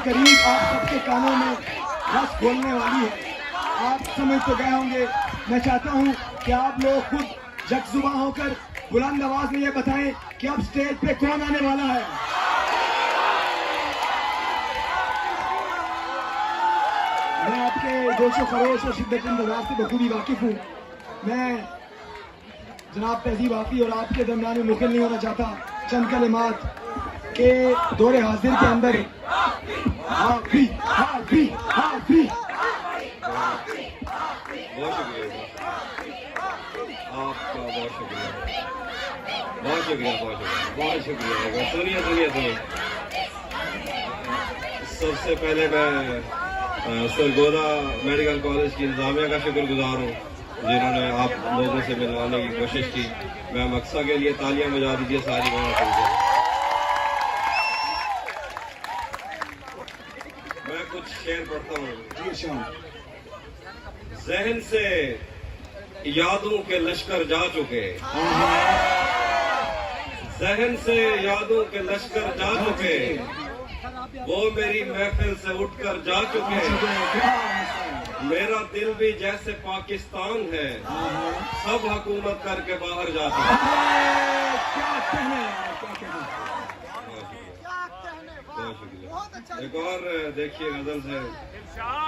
करीब आप सबके कानों में रस घोलने वाली है। आप समझ तो गए होंगे। मैं चाहता हूं कि आप लोग खुद यकजुबा होकर बुलंद आवाज में ये बताएं कि अब स्टेज पे कौन आने वाला है। मैं आपके जोशो खरोश और शिद्दत इंतजार से बखूबी वाकिफ हूँ। मैं जनाब तहजीब आफी और आपके दरमियान में मुखिल नहीं होना चाहता। चंद कलिमात के दौरे हाजिर के अंदर हाफी हाफी हाफी। बहुत शुक्रिया आपका, बहुत शुक्रिया, बहुत शुक्रिया, बहुत शुक्रिया। सुनिए सुनिए सुनिए, सबसे पहले मैं सरगोदा मेडिकल कॉलेज की इंतजामिया का शुक्रगुजार हूँ जिन्होंने आप लोगों से मिलवाने की कोशिश की। मैं मकसद के लिए तालियां बजा दीजिए सारी मेहनत। मैं कुछ शेर पढ़ता हूँ। जहन से यादों के लश्कर जा चुके, जहन से यादों के लश्कर जा चुके, वो मेरी महफिल से उठकर जा चुके। मेरा दिल भी जैसे पाकिस्तान है, सब हुकूमत करके बाहर जा चुके। बहुत शुक्रिया। एक और देखिए गजल से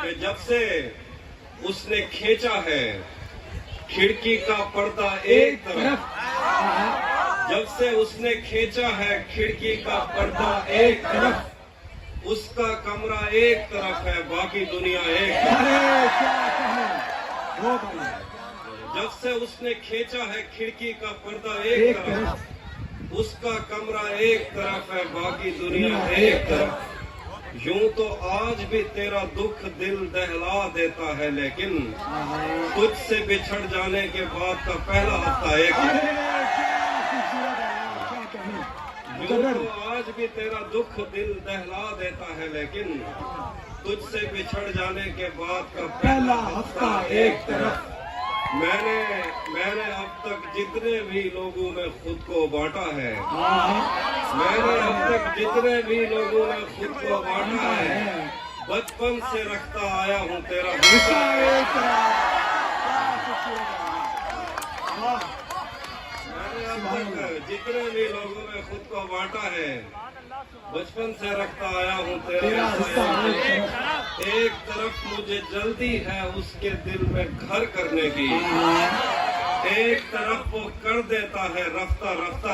कि जब से उसने खींचा है खिड़की का पर्दा एक तरफ, जब से उसने खींचा है खिड़की का पर्दा एक तरफ, उसका कमरा एक तरफ है बाकी दुनिया एक तरफ। जब से उसने खींचा है खिड़की का पर्दा एक तरफ, उसका कमरा एक तरफ है बाकी दुनिया एक तरफ। यूं तो आज भी तेरा दुख दिल दहला देता है, लेकिन तुझसे बिछड़ जाने के बाद का पहला हफ्ता एक। यूं तो आज भी तेरा दुख दिल दहला देता है, लेकिन तुझसे बिछड़ जाने के बाद का पहला हफ्ता एक तरफ। मैंने अब तक जितने भी लोगों में खुद को बांटा है, मैंने अब तक जितने भी लोगों में खुद को बांटा है, बचपन से रखता आया हूँ तेरा हिस्सा। मैंने अब तक जितने भी लोगों में खुद को बांटा है, बचपन से रखता आया हूँ तेरा हिस्सा। एक तरफ मुझे जल्दी है उसके दिल में घर करने की, एक तरफ वो कर देता है रफ्ता रफ्ता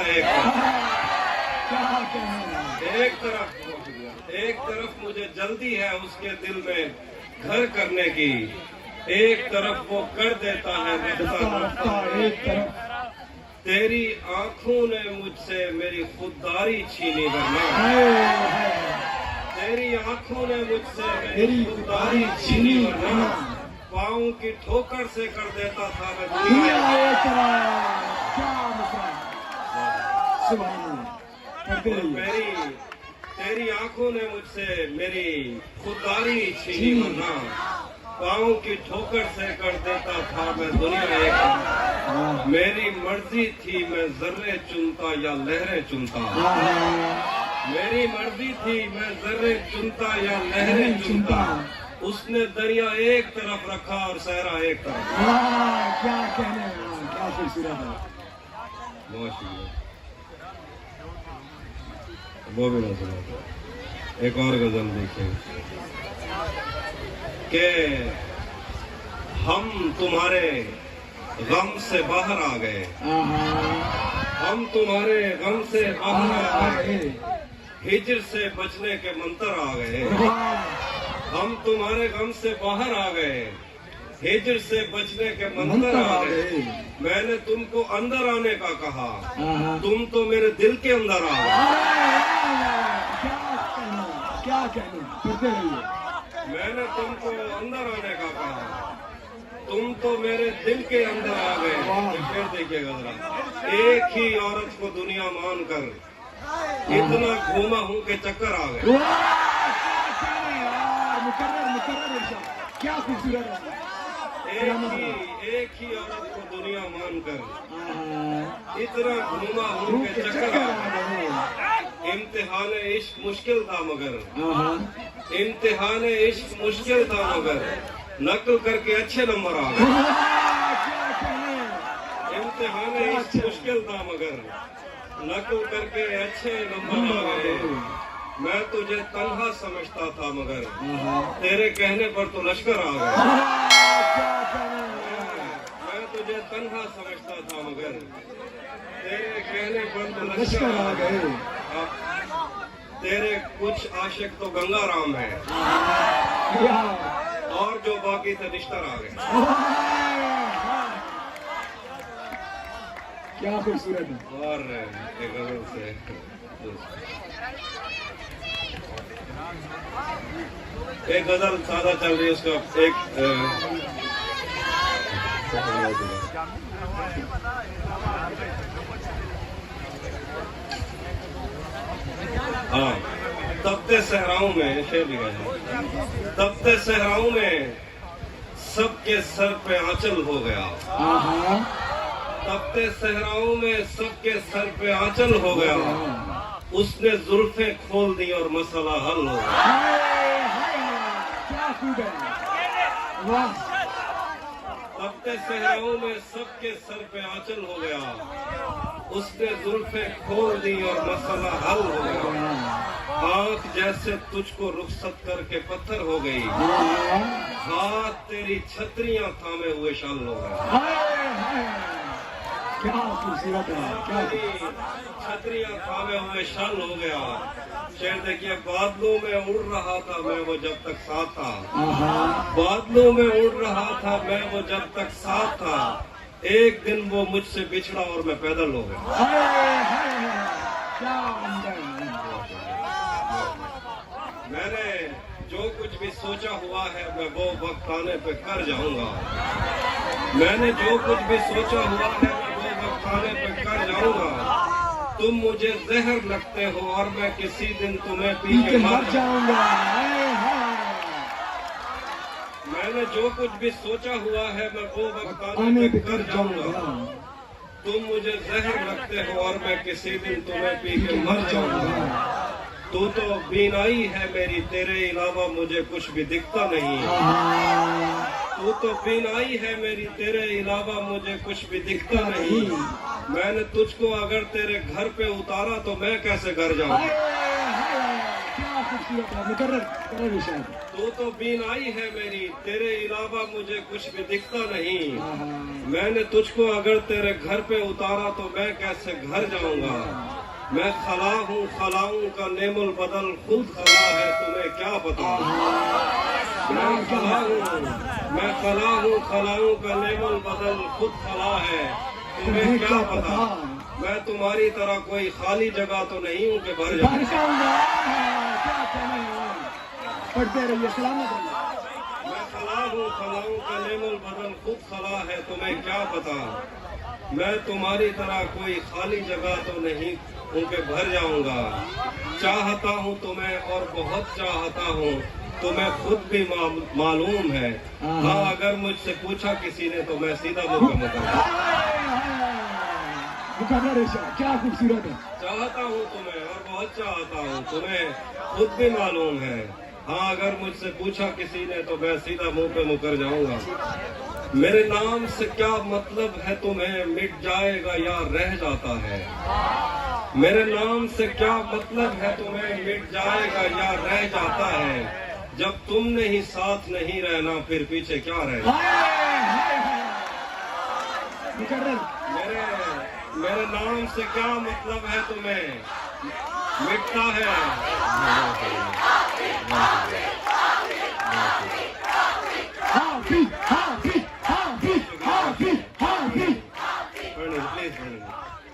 एक तरफ मुझे जल्दी है उसके दिल में घर करने की, एक तरफ वो कर देता है रफ्ता रफ्ता एक तरफ। तेरी आंखों ने मुझसे मेरी खुददारी छीनी वरना, तेरी आंखों ने मुझसे मेरी खुददारी छीनी वरना, पाँव की ठोकर से कर देता था मैं दुनिया। तेरी आंखों ने मुझसे मेरी खुददारी छीनी वरना, पाँव की ठोकर से कर देता था मैं दुनिया एक। मेरी मर्जी थी मैं जर्रे चुनता या लहरें चुनता, मेरी मर्जी थी मैं जर्रे चुनता या लहरें चुनता, उसने दरिया एक तरफ रखा और सहरा एक तरफ। क्या कहने, क्या खूबसूरत है। बहुत शुक्रिया। वो भी ना सुना। एक और गजल देखिए कि हम तुम्हारे गम से बाहर आ गए, हम तुम्हारे गम से बाहर आ गए, हिजर से बचने के मंत्र आ गए, हम तुम्हारे गम से बाहर आ गए, हिजर से बचने के मंत्र आ गए। मैंने तुमको अंदर आने का कहा, तुम तो मेरे दिल के अंदर आ गए। क्या कहना, मैंने तुमको अंदर आने का कहा, तुम तो मेरे दिल के अंदर आ गए। फिर देखिएगा जरा, एक ही औरत को दुनिया मानकर इतना घूमा हूँ के चक्कर आ गए। क्या खूबसूरत है। एक ही औरत को दुनिया मानकर इतना घूमा हूँ के चक्कर आ गए। इम्तिहान इश्क मुश्किल था मगर इम्तिहान इश्क मुश्किल था मगर नकल करके अच्छे नंबर आ गए। इम्तिहान इश्क मुश्किल था मगर नकल करके अच्छे नंबर आ गए। मैं तुझे तन्हा समझता था मगर तेरे कहने पर तो लश्कर आ गए। मैं तुझे तन्हा समझता था मगर तेरे कहने पर तो लश्कर आ गए। तेरे कुछ आशिक तो गंगा राम है और जो बाकी थे निश्तर आ गए। क्या खूबसूरत है। और एक गजल से एक गजल सादा चल रही है, उसका एक हाँ, तपते सहराओं में शेर लिखा है। तपते सहराओं में सबके सर पे आंचल हो गया। तपते सहराओं में सबके सर पे आंचल हो गया। उसने जुल्फें खोल दी और मसला हल हो गया। तपते सहराओं में सबके सर पे आंचल हो गया। उसने जुल्फें खोल दी और मसला हल हो गया। आंख जैसे तुझको रुखसत करके पत्थर हो गई। हाथ तेरी छतरियां थामे हुए शाल हो गए। क्या खूबसूरत है। क्या छतरियां थामे हुए शाल हो गया। शेर देखिए, बादलों में उड़ रहा था मैं वो जब तक साथ था। बादलों में उड़ रहा था मैं वो जब तक साथ था। एक दिन वो मुझसे बिछड़ा और मैं पैदल हो गया। मैंने जो कुछ भी सोचा हुआ है मैं वो वक्त आने पे कर जाऊंगा। मैंने जो कुछ भी सोचा हुआ है मैं वो वक्त आने पे कर जाऊंगा। तुम मुझे जहर लगते हो और मैं किसी दिन तुम्हें पी के मर जाऊंगा। मैंने जो कुछ भी सोचा हुआ है मैं वो वक्त आने पे कर जाऊंगा। तुम मुझे जहर लगते हो और मैं किसी दिन तुम्हें पी के मर जाऊंगा। तू तो बीनाई है मेरी, तेरे अलावा मुझे कुछ भी दिखता नहीं। तू तो बीनाई है मेरी, तेरे अलावा मुझे कुछ भी दिखता नहीं। मैंने तुझको अगर तेरे घर पे उतारा तो मैं कैसे घर जाऊँ। तू तो बीनाई है मेरी, तेरे अलावा मुझे कुछ भी दिखता नहीं। मैंने तुझको अगर तेरे घर पे उतारा तो मैं कैसे घर जाऊंगा। मैं खला हूँ खलाऊं का नेमुल बदल खुद खला है, तुम्हें क्या पता। मैं खला हूँ खलाऊं का नेमुल बदल खुद खला है, तुम्हें क्या पता। मैं तुम्हारी तरह कोई खाली जगह तो नहीं हूँ कि भर जाऊंगा। पढ़ते रहिए, सलामत रहिए। मैं खला हूँ खलाऊं का नेमुल बदल खुद खला है, तुम्हें क्या पता। मैं तुम्हारी तरह कोई खाली जगह तो नहीं उनके भर जाऊंगा। चाहता हूँ तुम्हें और बहुत चाहता हूँ, तुम्हें खुद भी मालूम है। हाँ, अगर मुझसे पूछा किसी ने तो मैं सीधा मुंह पे क्या खूबसूरत है। चाहता हूँ तुम्हें और बहुत चाहता हूँ, तुम्हें खुद भी मालूम है। हाँ, अगर मुझसे पूछा किसी ने तो मैं सीधा मुंह पे मुकर जाऊंगा। मेरे नाम से क्या मतलब है तुम्हें, मिट जाएगा या रह जाता है। मेरे नाम से क्या मतलब है तुम्हें, मिट जाएगा या रह जाता है। जब तुमने ही साथ नहीं रहना फिर पीछे क्या रहना। मेरे नाम से क्या मतलब है तुम्हें, मिटता है।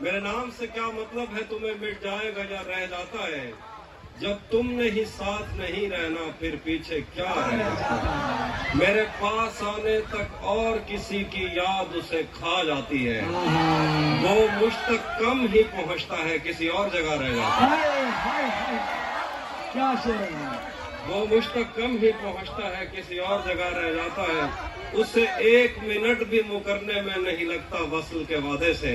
मेरे नाम से क्या मतलब है तुम्हें, मिट जाएगा या रह जाता है। जब तुमने ही साथ नहीं रहना फिर पीछे क्या रहना। मेरे पास आने तक और किसी की याद उसे खा जाती है। वो मुझ तक कम ही पहुंचता है, किसी और जगह रह जाता है। क्या शेर है। वो मुझ तक कम ही पहुंचता है, किसी और जगह रह जाता है। उसे एक मिनट भी मुकरने में नहीं लगता वस्ल के वादे से।